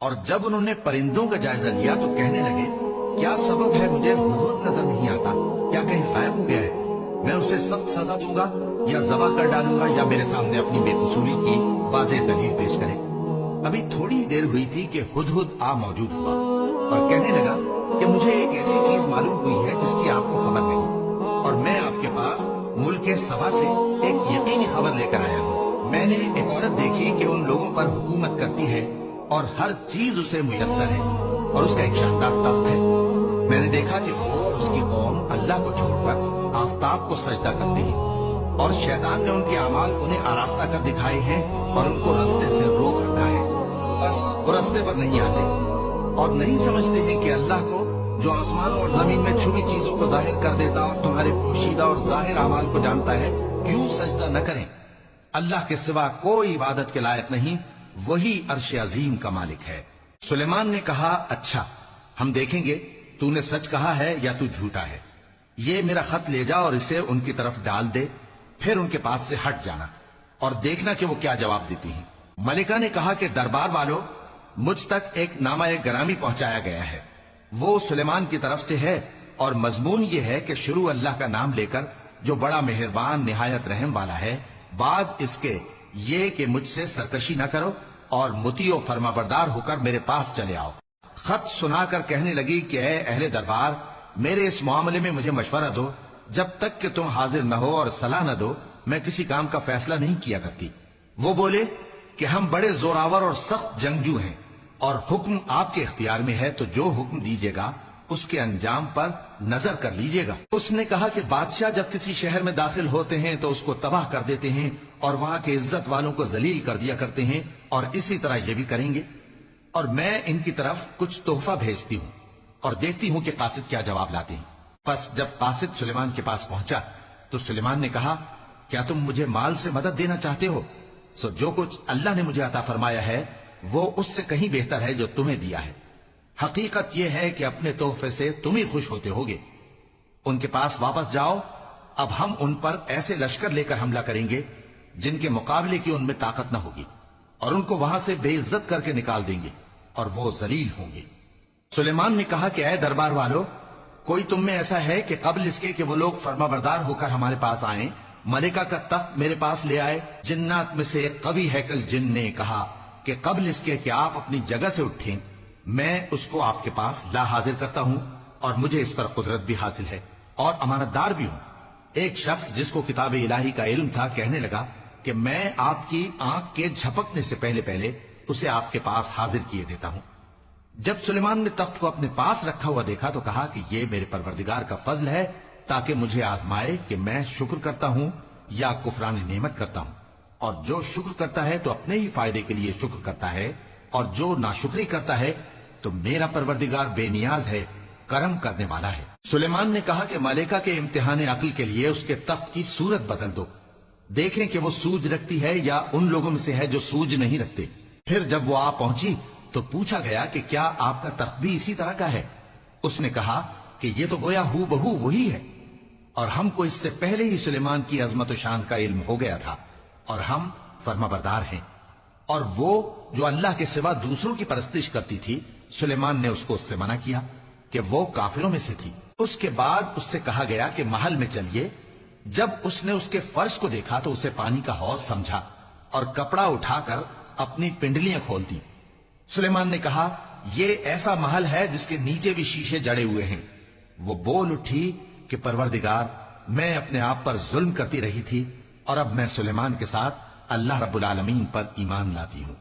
اور جب انہوں نے پرندوں کا جائزہ لیا تو کہنے لگے کیا سبب ہے مجھے ہدہد نظر نہیں آتا، کیا کہیں غائب ہو گیا ہے؟ میں اسے سخت سزا دوں گا یا ذبح کر ڈالوں گا یا میرے سامنے اپنی بے قصوری کی واضح دلیل پیش کرے۔ ابھی تھوڑی دیر ہوئی تھی کہ ہدہد آ موجود ہوا اور کہنے لگا کہ مجھے ایک ایسی چیز معلوم ہوئی ہے جس کی آپ کو خبر نہیں، اور میں آپ کے پاس ملک سبا سے ایک یقینی خبر لے کر آیا ہوں۔ میں نے ایک عورت دیکھی کہ ان لوگوں پر حکومت کرتی ہے اور ہر چیز اسے میسر ہے اور اس کا ایک شاندار تخت ہے۔ میں نے دیکھا کہ وہ اور اس کی قوم اللہ کو چھوڑ کر آفتاب کو سجدہ کرتے ہیں، اور شیطان نے ان کے اعمال انہیں آراستہ کر دکھائے ہیں اور ان کو رستے سے روک رکھا ہے، بس وہ رستے پر نہیں آتے اور نہیں سمجھتے ہیں کہ اللہ کو جو آسمان اور زمین میں چھپی چیزوں کو ظاہر کر دیتا اور تمہارے پوشیدہ اور ظاہر اعمال کو جانتا ہے، کیوں سجدہ نہ کریں؟ اللہ کے سوا کوئی عبادت کے لائق نہیں، وہی عرش عظیم کا مالک ہے۔ سلیمان نے کہا اچھا، ہم دیکھیں گے تو نے سچ کہا ہے یا تو جھوٹا ہے۔ یہ میرا خط لے جا اور اسے ان کی طرف ڈال دے، پھر ان کے پاس سے ہٹ جانا اور دیکھنا کہ وہ کیا جواب دیتی ہیں۔ ملکہ نے کہا کہ دربار والو، مجھ تک ایک نامہ گرامی پہنچایا گیا ہے، وہ سلیمان کی طرف سے ہے اور مضمون یہ ہے کہ شروع اللہ کا نام لے کر جو بڑا مہربان نہایت رحم والا ہے، بعد اس کے یہ کہ مجھ سے سرکشی نہ کرو اور مطیع و فرما بردار ہو کر میرے پاس چلے آؤ۔ خط سنا کر کہنے لگی کہ اے اہل دربار، میرے اس معاملے میں مجھے مشورہ دو، جب تک کہ تم حاضر نہ ہو اور صلاح نہ دو میں کسی کام کا فیصلہ نہیں کیا کرتی۔ وہ بولے کہ ہم بڑے زوراور اور سخت جنگجو ہیں اور حکم آپ کے اختیار میں ہے، تو جو حکم دیجیے گا اس کے انجام پر نظر کر لیجیے گا۔ اس نے کہا کہ بادشاہ جب کسی شہر میں داخل ہوتے ہیں تو اس کو تباہ کر دیتے ہیں اور وہاں کے عزت والوں کو ذلیل کر دیا کرتے ہیں، اور اسی طرح یہ بھی کریں گے، اور میں ان کی طرف کچھ تحفہ بھیجتی ہوں اور دیکھتی ہوں کہ قاصد کیا جواب لاتے ہیں۔ پس جب قاصد سلیمان کے پاس پہنچا تو سلیمان نے کہا کیا تم مجھے مال سے مدد دینا چاہتے ہو؟ سو جو کچھ اللہ نے مجھے عطا فرمایا ہے وہ اس سے کہیں بہتر ہے جو تمہیں دیا ہے۔ حقیقت یہ ہے کہ اپنے تحفے سے تم ہی خوش ہوتے ہوگے۔ ان کے پاس واپس جاؤ، اب ہم ان پر ایسے لشکر لے کر حملہ کریں گے جن کے مقابلے کی ان میں طاقت نہ ہوگی، اور ان کو وہاں سے بے عزت کر کے نکال دیں گے اور وہ ذلیل ہوں گے۔ سلیمان نے کہا کہ اے دربار والو، کوئی تم میں ایسا ہے کہ قبل اس کے کہ وہ لوگ فرما بردار ہو کر ہمارے پاس آئیں، ملکہ کا تخت میرے پاس لے آئے؟ جنات میں سے ایک قوی ہیکل جن نے کہا کہ قبل اس کے کہ آپ اپنی جگہ سے اٹھیں میں اس کو آپ کے پاس لا حاضر کرتا ہوں، اور مجھے اس پر قدرت بھی حاصل ہے اور امانت دار بھی ہوں۔ ایک شخص جس کو کتاب الہی کا علم تھا کہنے لگا کہ میں آپ کی آنکھ کے جھپکنے سے پہلے پہلے اسے آپ کے پاس حاضر کیے دیتا ہوں۔ جب سلیمان نے تخت کو اپنے پاس رکھا ہوا دیکھا تو کہا کہ یہ میرے پروردگار کا فضل ہے تاکہ مجھے آزمائے کہ میں شکر کرتا ہوں یا کفران نعمت کرتا ہوں، اور جو شکر کرتا ہے تو اپنے ہی فائدے کے لیے شکر کرتا ہے، اور جو ناشکری کرتا ہے تو میرا پروردگار بے نیاز ہے، کرم کرنے والا ہے۔ سلیمان نے کہا کہ ملکہ کے امتحان عقل کے لیے اس کے تخت کی صورت بدل دو، دیکھیں کہ وہ سوج رکھتی ہے یا ان لوگوں میں سے ہے جو سوج نہیں رکھتے۔ پھر جب وہ آ پہنچی تو پوچھا گیا کہ کیا آپ کا تخت بھی اسی طرح کا ہے؟ اس نے کہا کہ یہ تو گویا ہو بہو وہی ہے، اور ہم کو اس سے پہلے ہی سلیمان کی عظمت و شان کا علم ہو گیا تھا، اور ہم فرما بردار ہیں۔ اور وہ جو اللہ کے سوا دوسروں کی پرستش کرتی تھی، سلیمان نے اس کو اس سے منع کیا کہ وہ کافروں میں سے تھی۔ اس کے بعد اس سے کہا گیا کہ محل میں چلیے۔ جب اس نے اس کے فرش کو دیکھا تو اسے پانی کا حوض سمجھا اور کپڑا اٹھا کر اپنی پنڈلیاں کھول دی۔ سلیمان نے کہا یہ ایسا محل ہے جس کے نیچے بھی شیشے جڑے ہوئے ہیں۔ وہ بول اٹھی کہ پروردگار، میں اپنے آپ پر ظلم کرتی رہی تھی، اور اب میں سلیمان کے ساتھ اللہ رب العالمین پر ایمان لاتی ہوں۔